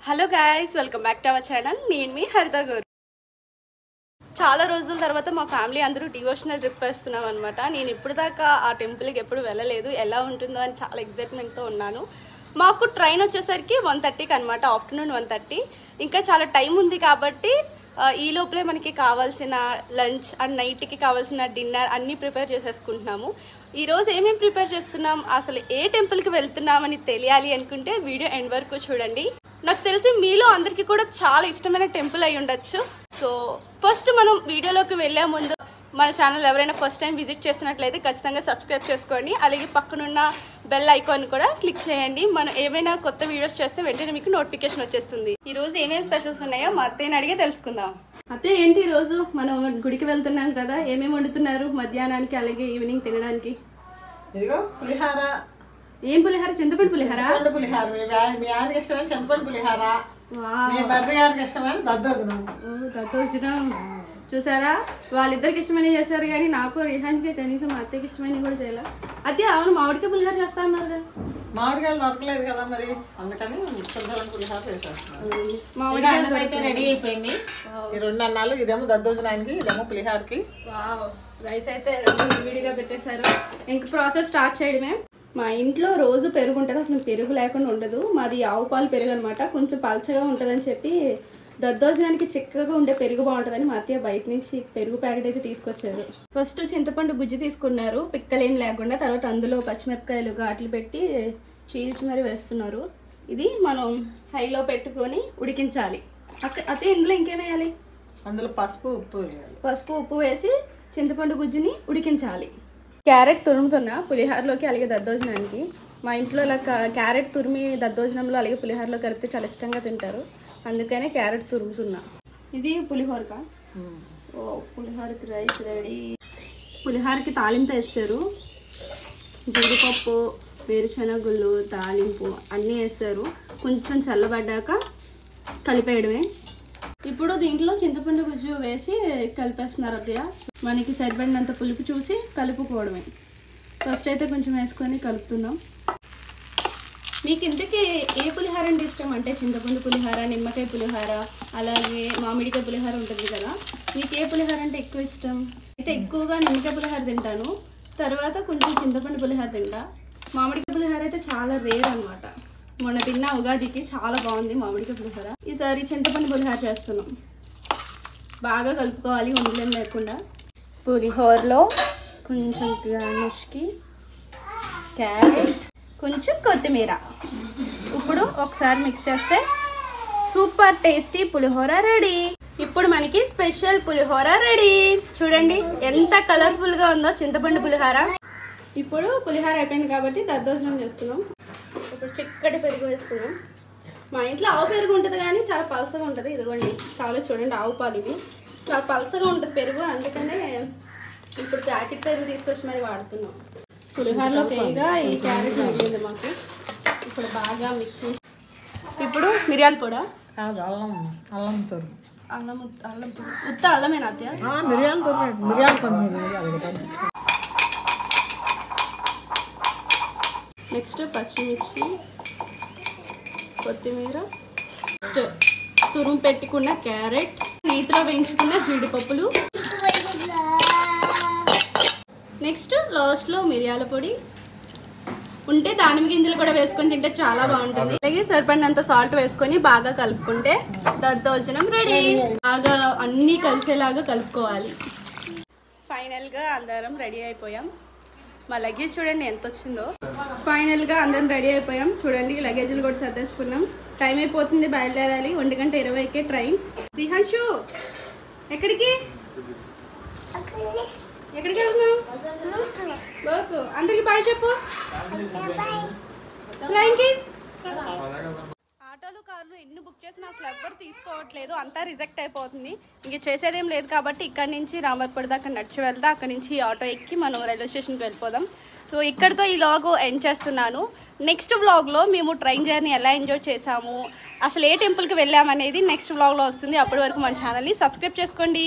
Hello guys, welcome back to our channel. నేను మీ హరిత గారు. చాలా రోజుల తర్వాత మా ఫ్యామిలీ అందరూ డివోషనల్ ట్రిప్ వేస్తున్నాం అనమాట. నేను ఇప్పుడు దాకా ఆ టెంపుల్కి ఎప్పుడు వెళ్ళలేదు. ఎలా ఉంటుందో అని చాలా ఎగ్జైట్మెంట్తో ఉన్నాను. మాకు ట్రైన్ వచ్చేసరికి 1:30కి అనమాట, ఆఫ్టర్నూన్ 1:30. ఇంకా చాలా టైం ఉంది కాబట్టి ఈ లోపలే మనకి కావాల్సిన లంచ్ అండ్ నైట్కి కావాల్సిన డిన్నర్ అన్నీ ప్రిపేర్ చేసేసుకుంటున్నాము. ఈరోజు ఏమేమి ప్రిపేర్ చేస్తున్నాం, అసలు ఏ టెంపుల్కి వెళ్తున్నామని తెలియాలి అనుకుంటే వీడియో ఎండ్ వరకు చూడండి. నాకు తెలిసి మీలో అందరికీ కూడా చాలా ఇష్టమైన టెంపుల్ అయి ఉండొచ్చు. సో ఫస్ట్ మనం వీడియోలోకి వెళ్ళే ముందు మన ఛానల్ ఎవరైనా ఫస్ట్ టైం విజిట్ చేసినట్లయితే ఖచ్చితంగా సబ్స్క్రైబ్ చేసుకోండి. అలాగే పక్కనున్న బెల్ ఐకాన్ కూడా క్లిక్ చేయండి. మనం ఏమైనా కొత్త వీడియోస్ చేస్తే వెంటనే మీకు నోటిఫికేషన్ వచ్చేస్తుంది. ఈ రోజు ఏమేమి స్పెషల్స్ ఉన్నాయో మా అత్తయ్యని అడిగే తెలుసుకుందాం. అత్తయ్య, ఏంటి ఈ రోజు మనం గుడికి వెళ్తున్నాం కదా, ఏమేమి వండుతున్నారు మధ్యాహ్నానికి అలాగే ఈవినింగ్ తినడానికి? ఇదిగో పులిహార. ఏం పులిహార? చింతపండు పులిహార. పులిహార మీ ఆయనకి ఇష్టమైన చింతపండు పులిహార, మీ భర్త గారికి ఇష్టమైన దద్దోజనం. దద్దోజనం చూసారా, వాళ్ళిద్దరికి ఇష్టమైన చేశారు కానీ నాకు రిహాన్కి కనీసం మా అత్తయ్యకి ఇష్టమైన కూడా చేయాలి. అదే అవును, మామిడికాయ పులిహార చేస్తా అన్నారు. మామిడికాయలు దొరకలేదు కదా మరి, అందుకని పులిహార చేసేస్తున్నాను. మామిడికాయలు అయితే రెడీ అయిపోయింది. ఈ 2 అన్నాలు, ఇదేమో దద్దోజనానికి, ఇదేమో పులిహారకి. రైస్ అయితే విడిగా పెట్టేశారు. ఇంక ప్రాసెస్ స్టార్ట్ చేయడమే. మా ఇంట్లో రోజు పెరుగు ఉంటుంది, అసలు పెరుగు లేకుండా ఉండదు. మాది ఆవు పాలు పెరుగు అనమాట, కొంచెం పల్చగా ఉంటుందని చెప్పి దద్దోజనానికి చిక్కగా ఉండే పెరుగు బాగుంటుందని మా అత్తయ్య బయట నుంచి పెరుగు ప్యాకెట్ అయితే తీసుకొచ్చారు. ఫస్ట్ చింతపండు గుజ్జు తీసుకున్నారు, పిక్కలేం లేకుండా. తర్వాత అందులో పచ్చిమిరపకాయలు ఘాట్లు పెట్టి చీల్చి మరి వేస్తున్నారు. ఇది మనం హైలో పెట్టుకొని ఉడికించాలి. అత్తయ్య ఇందులో ఇంకేం వేయాలి? అందులో పసుపు ఉప్పు వేసి చింతపండు గుజ్జుని ఉడికించాలి. క్యారెట్ తురుముతున్నా పులిహారలోకి అలాగే దద్దోజనానికి. మా ఇంట్లో ఇలా క్యారెట్ తురిమి దద్దోజనంలో అలాగే పులిహారలో కలిపితే చాలా ఇష్టంగా తింటారు, అందుకనే క్యారెట్ తురుముతున్నా. ఇది పులిహోరకా? ఓ, పులిహోరకి రైస్ రెడీ. పులిహోరకి తాలింపు వేస్తారు, జీడిపప్పు, వేరుశనగుళ్ళు, తాలింపు అన్నీ వేస్తారు. కొంచెం చల్లబడ్డాక కలిపేయడమే. ఇప్పుడు దీంట్లో చింతపండు గుజ్జు వేసి కలిపేస్తున్నారు అత్తయ్య. మనకి సరిపడినంత పులుపు చూసి కలుపుకోవడమే. ఫస్ట్ అయితే కొంచెం వేసుకొని కలుపుతున్నాం. మీకు ఇంతకీ ఏ పులిహార అంటే ఇష్టం? అంటే చింతపండు పులిహార, నిమ్మకాయ పులిహార, అలాగే మామిడికాయ పులిహార ఉంటుంది కదా, మీకు ఏ పులిహార అంటే ఎక్కువ ఇష్టం? అయితే ఎక్కువగా నిమ్మకాయ పులిహార తింటాను, తర్వాత కొంచెం చింతపండు పులిహార తింటా. మామిడికాయ పులిహార అయితే చాలా రేర్ అనమాట. మొన్న తిన్న ఉగాదికి చాలా బాగుంది మామిడికాయ పులిహార. ఈసారి చింతపండు పులిహార చేస్తున్నాం. బాగా కలుపుకోవాలి, ఉండలేం లేకుండా. పులిహోరలో కొంచెం గార్నిష్కి క్యారెట్, కొంచెం కొత్తిమీర. ఇప్పుడు ఒకసారి మిక్స్ చేస్తే సూపర్ టేస్టీ పులిహోర రెడీ. ఇప్పుడు మనకి స్పెషల్ పులిహోర రెడీ. చూడండి ఎంత కలర్ఫుల్గా ఉందో చింతపండు పులిహోర. ఇప్పుడు పులిహోర అయిపోయింది కాబట్టి దద్దోజనం చేస్తున్నాం. ఇప్పుడు చిక్కటి పెరుగు వేస్తున్నాం. మా ఇంట్లో ఆవు పెరుగు ఉంటుంది కానీ చాలా పలసగా ఉంటుంది. ఇదిగోండి, చాలా చూడండి ఆవు పాలు ఇవి చాలా పలసగా ఉంటుంది పెరుగు, అందుకనే ఇప్పుడు ప్యాకెట్ పెరుగు తీసుకొచ్చి మరి వాడుతున్నాం. పులిహోరలో ఫ్రీగా ఈ క్యారెట్ మిగిలింది మాకు. ఇప్పుడు బాగా మిక్సింగ్. ఇప్పుడు మిరియాల పొడి, అల్లం తురుము, అల్లం ఉత్త అల్లమేనా అత్తయ్య? మిరియాలు కొంచెం. నెక్స్ట్ పచ్చిమిర్చి, కొత్తిమీర, నెక్స్ట్ తురుము పెట్టుకున్న క్యారెట్, నేతిలో వేయించుకున్న జీడిపప్పులు, నెక్స్ట్ లాస్ట్లో మిరియాల పొడి. ఉంటే దానిమ్మ గింజలు కూడా వేసుకొని తింటే చాలా బాగుంటుంది. అలాగే సరిపడినంత సాల్ట్ వేసుకొని బాగా కలుపుకుంటే దద్దోజనం రెడీ. బాగా అన్నీ కలిసేలాగా కలుపుకోవాలి. ఫైనల్గా అందరం రెడీ అయిపోయాం. మా లగేజ్ చూడండి ఎంత వచ్చిందో. ఫైనల్గా అందరం రెడీ అయిపోయాం. చూడండి లగేజ్లు కూడా సర్దేసుకున్నాం. టైం అయిపోతుంది, బయలుదేరాలి. 1:20కే ట్రైన్. రిహాన్షు, ఎక్కడికి వెళ్తున్నాం? అందరికి బాయ్ చెప్పు. ఆటోలు, కార్లు ఎన్ని బుక్ చేసినా అసలు ఎవ్వరు తీసుకోవట్లేదు, అంతా రిజెక్ట్ అయిపోతుంది. ఇంక చేసేదేం లేదు కాబట్టి ఇక్కడ నుంచి రామర్పడి దాకా నడిచి వెళ్తా, అక్కడ నుంచి ఆటో ఎక్కి మనం రైల్వే స్టేషన్కి వెళ్ళిపోదాం. సో ఇక్కడితో ఈ వ్లాగ్ ఎండ్ చేస్తున్నాను. నెక్స్ట్ వ్లాగ్లో మేము ట్రైన్ జర్నీ ఎలా ఎంజాయ్ చేసాము, అసలు ఏ టెంపుల్కి వెళ్ళామనేది నెక్స్ట్ వ్లాగ్లో వస్తుంది. అప్పటి వరకు మన ఛానల్ని సబ్స్క్రైబ్ చేసుకోండి.